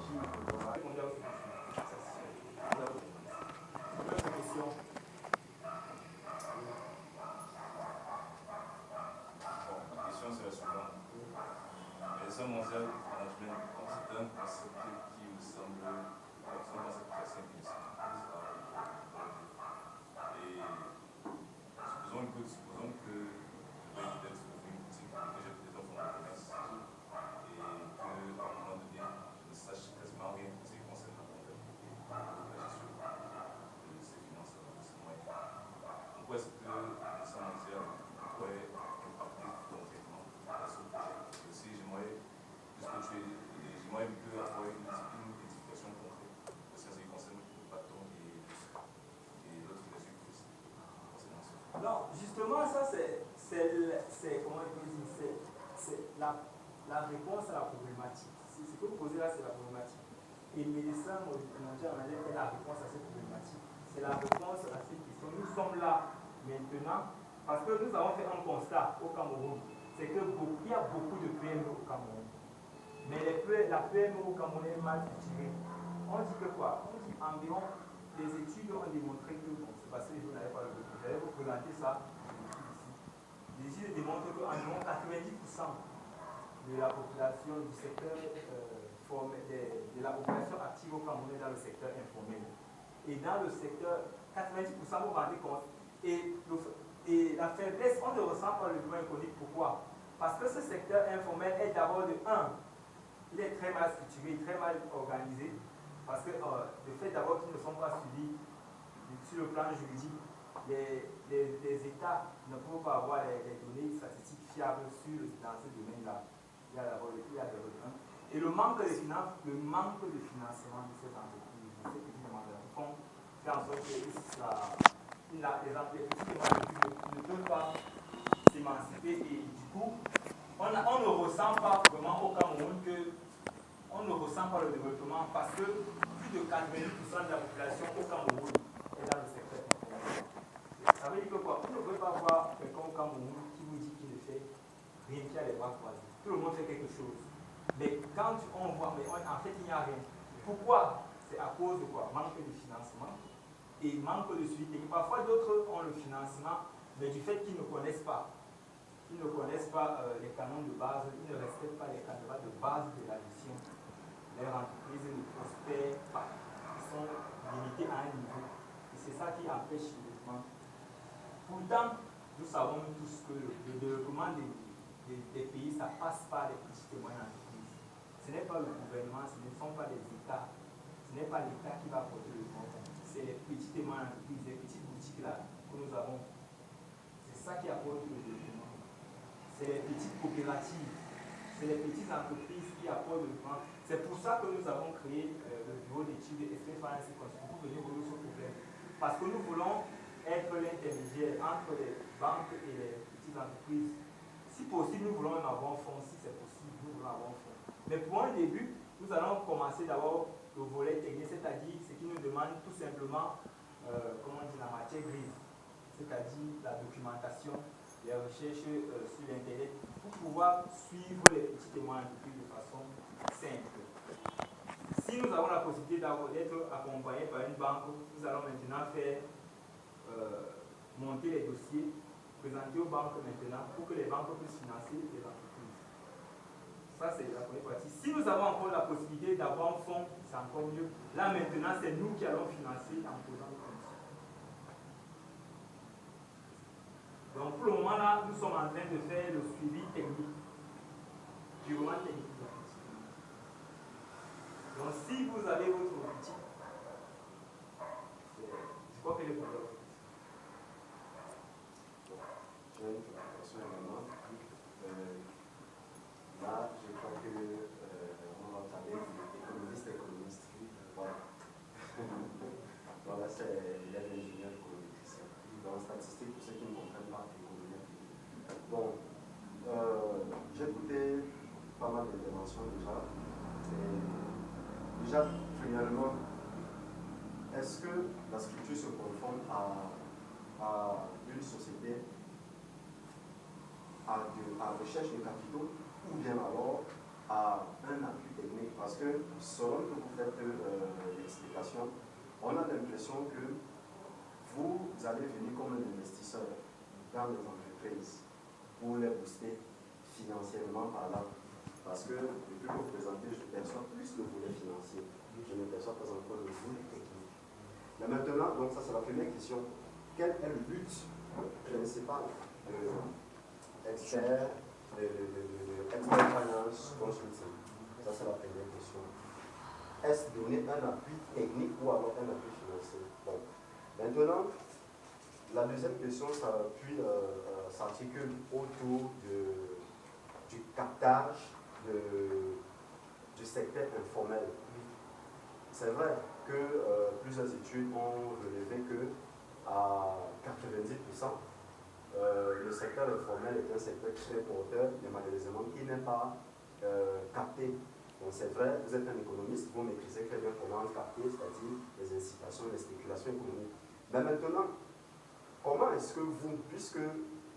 C'est la suivante. Les Fonds mondial management, c'est un concept qui me semble assez intéressant. Et supposons que je vais peut-être ouvrir une boutique et que j'ai peut-être un fonds de commerce et qu'à un moment donné, je ne sache quasiment rien de ce qui concerne la comptabilité, la gestion de ces finances, de ces moyens. Pourquoi est-ce que les Fonds mondial pourraient impacter concrètement ce projet? Aussi, j'aimerais un peu avoir une explication concrète de ce qui concerne le bâton et l'autre résultat concernant ça. Non, justement, ça c'est comment on peut dire, c'est la réponse à la problématique. Ce que vous posez là, c'est la problématique. Et le médecin mondial en est la réponse à cette problématique. C'est la réponse à cette question. Nous sommes là maintenant parce que nous avons fait un constat au Cameroun. C'est qu'il y a beaucoup de PME au Cameroun. Mais la PME au Cameroun est mal structurée. On dit que quoi? On dit environ, les études ont démontré que, bon, c'est parce que vous n'avez pas le document, je vais vous présenter ça ici. Les études démontrent qu'environ 90% de la population du secteur de la population active au Cameroun est dans le secteur informel. Et dans le secteur, 90%, vous vous rendez compte, et la faiblesse, on ne ressent pas le besoin économique. Pourquoi? Parce que ce secteur informel est d'abord de 1. Il est très mal structuré, très mal organisé, parce que le fait d'abord qu'ils ne sont pas suivis sur le plan juridique, les États ne peuvent pas avoir les données statistiques fiables dans ce domaine-là. Il y a d'abord le 1. Et le manque de financement de ces entreprises, de ces petites demandes, fait en sorte que les entreprises ne peuvent pas s'émanciper et du coup, on ne ressent pas vraiment au Cameroun on ne ressent pas le développement parce que plus de 90% de la population au Cameroun est dans le secteur informel. Ça veut dire que quoi? Vous ne pouvez pas voir quelqu'un au Cameroun qui vous dit qu'il ne fait rien, qui a les bras croisés. Tout le monde fait quelque chose. Mais quand on voit, en fait, il n'y a rien. Pourquoi? C'est à cause de quoi? Manque de financement et manque de suivi. Et parfois, d'autres ont le financement, mais du fait qu'ils ne connaissent pas. Ils ne connaissent pas les canons de base, ils ne respectent pas les canons de base de la gestion. Leurs entreprises ne prospèrent pas. Ils sont limités à un niveau. Et c'est ça qui empêche le développement. Pourtant, nous savons tous que le développement des pays, ça passe par les petites et moyennes entreprises. Ce n'est pas le gouvernement, ce ne sont pas les États. Ce n'est pas l'État qui va porter le développement. C'est les petites et moyennes entreprises, les petites boutiques-là que nous avons. C'est ça qui apporte le développement. C'est les petites coopératives, c'est les petites entreprises qui apportent le développement. C'est pour ça que nous avons créé le bureau d'études et Finance pour venir résoudre ce problème. Parce que nous voulons être l'intermédiaire entre les banques et les petites entreprises. Si possible, nous voulons même avoir un fonds. Si c'est possible, nous voulons avoir un fonds. Mais pour un début, nous allons commencer d'abord le volet technique, c'est-à-dire ce qui nous demande tout simplement, comment on dit, la matière grise, c'est-à-dire la documentation, les recherches sur Internet, pour pouvoir suivre les petits témoins de façon simple. Si nous avons la possibilité d'être accompagnés par une banque, nous allons maintenant faire monter les dossiers, présenter aux banques maintenant pour que les banques puissent financer les entreprises. Ça, c'est la première partie. Si nous avons encore la possibilité d'avoir un fonds, c'est encore mieux. Là, maintenant, c'est nous qui allons financer en posant les conditions. Donc, pour le moment, là, nous sommes en train de faire le suivi technique, purement technique. Donc, si vous avez votre outil, je crois que les problèmes. J'ai une question également. Là, je crois que on va parler d'économiste. Voilà. Voilà, c'est l'ingénieur économétricien. Dans statistique, pour ceux qui ne comprennent pas l'économie. Bon, j'ai écouté pas mal d'interventions déjà. Déjà, premièrement, est-ce que la structure se conforme à une société à recherche de capitaux ou bien alors à un appui technique? Parce Parce que selon que vous faites l'explication, on a l'impression que vous allez venir comme un investisseur dans les entreprises pour les booster financièrement par là. Parce que depuis que vous présentez, je perçois plus le volet financier. Je ne perçois pas encore le volet technique. Mais maintenant, donc ça c'est la première question. Quel est le but principal de expert finance consulting? Ça c'est la première question. Est-ce donner un appui technique ou alors un appui financier? Bon. Maintenant, la deuxième question, ça s'articule autour du captage du secteur informel. C'est vrai que plusieurs études ont relevé que à 90%, le secteur informel est un secteur très porteur, mais malheureusement qui n'est pas capté. Donc c'est vrai, vous êtes un économiste, vous maîtrisez très bien comment capter, c'est-à-dire les incitations, les spéculations économiques. Mais maintenant, comment est-ce que vous, puisque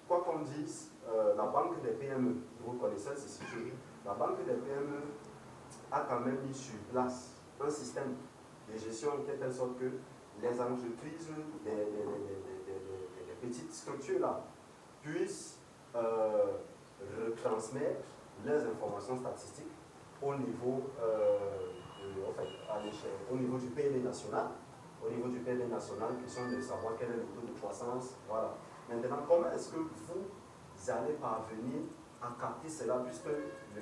quoi qu'on dise, la banque des PME, vous connaissez ce sujet, la banque des PME a quand même mis sur place un système de gestion de telle sorte que les entreprises, les petites structures là, puissent retransmettre les informations statistiques au niveau, au niveau du PNB national. Au niveau du PNB national, question de savoir quel est le taux de croissance. Voilà. Maintenant, comment est-ce que vous allez parvenir à capter cela, puisque le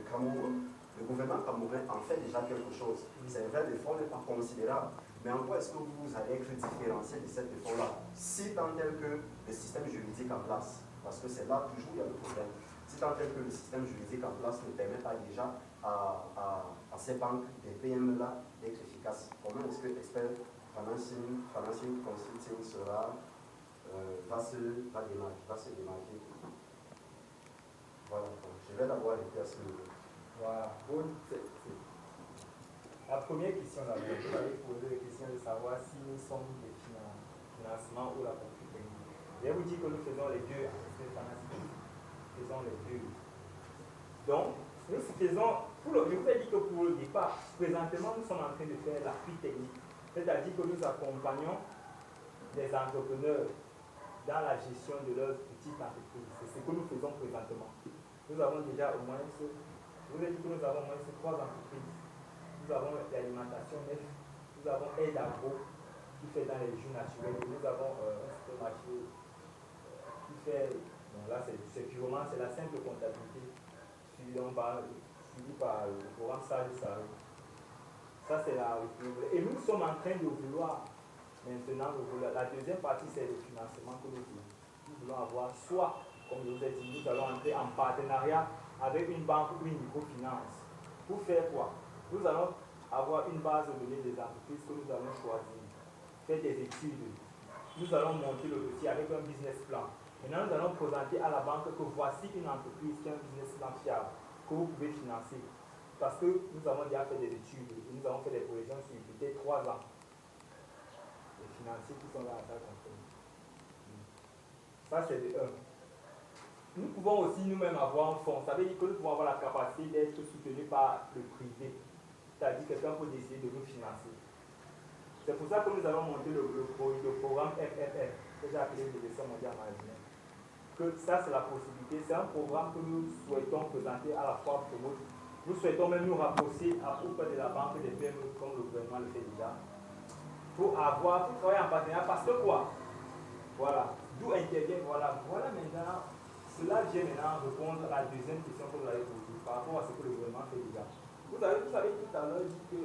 gouvernement camerounais en fait déjà quelque chose. C'est vrai, l'effort n'est pas considérable, mais en quoi est-ce que vous allez être différencié de cet effort-là, si tant tel que le système juridique en place, parce que c'est là toujours il y a le problème, si tant tel que le système juridique en place ne permet pas déjà à ces banques, des PME-là, d'être efficaces. Comment est-ce que l'expert Financing Consulting va se démarquer? Voilà, donc je vais d'abord arrêter à ce niveau. Voilà. Bon, la première question, là, vous avez posé la question de savoir si nous sommes des financements ou la conflit technique. Je vais vous dire que nous faisons les deux. Nous faisons les deux. Donc, nous faisons, je vous ai dit que pour le départ, présentement, nous sommes en train de faire l'appui technique. C'est-à-dire que nous accompagnons les entrepreneurs dans la gestion de leurs petites entreprises. C'est ce que nous faisons présentement. Nous avons déjà au moins, je vous ai dit que nous avons au moins 3 entreprises. Nous avons l'alimentation nef, nous avons Aide Agro qui fait dans les jus naturels, et nous avons un supermarché qui fait, bon là c'est purement, c'est la simple comptabilité suivi par le programme Sage Sage. Ça c'est la. Et nous sommes en train de vouloir maintenant, la deuxième partie c'est le financement que nous voulons. Nous voulons avoir soit, comme je vous ai dit, nous allons entrer en partenariat avec une banque ou une microfinance. Pour faire quoi? Nous allons avoir une base de données des entreprises que nous allons choisir, faire des études. Nous allons monter le dossier avec un business plan. Maintenant, nous allons présenter à la banque que voici une entreprise qui a un business plan fiable, que vous pouvez financer. Parce que nous avons déjà fait des études et nous avons fait des projections sur peut-être 3 ans. Les financiers qui sont là à ça compagnie. Ça, c'est de 1. Nous pouvons aussi nous-mêmes avoir un fonds. Ça veut dire que nous pouvons avoir la capacité d'être soutenus par le privé. C'est-à-dire que quelqu'un peut décider de nous financer. C'est pour ça que nous allons monter le programme FFF, que j'ai appelé le dessin mondial marginal. Que ça, c'est la possibilité. C'est un programme que nous souhaitons présenter à la fois pour nous. Nous souhaitons même nous rapprocher auprès de la banque des PME, comme le gouvernement le fait déjà, pour travailler en partenariat. Parce que quoi? Voilà. D'où intervient, voilà maintenant, cela vient maintenant répondre à la deuxième question que vous avez posée par rapport à ce que le gouvernement fait déjà. Vous avez tout à l'heure dit que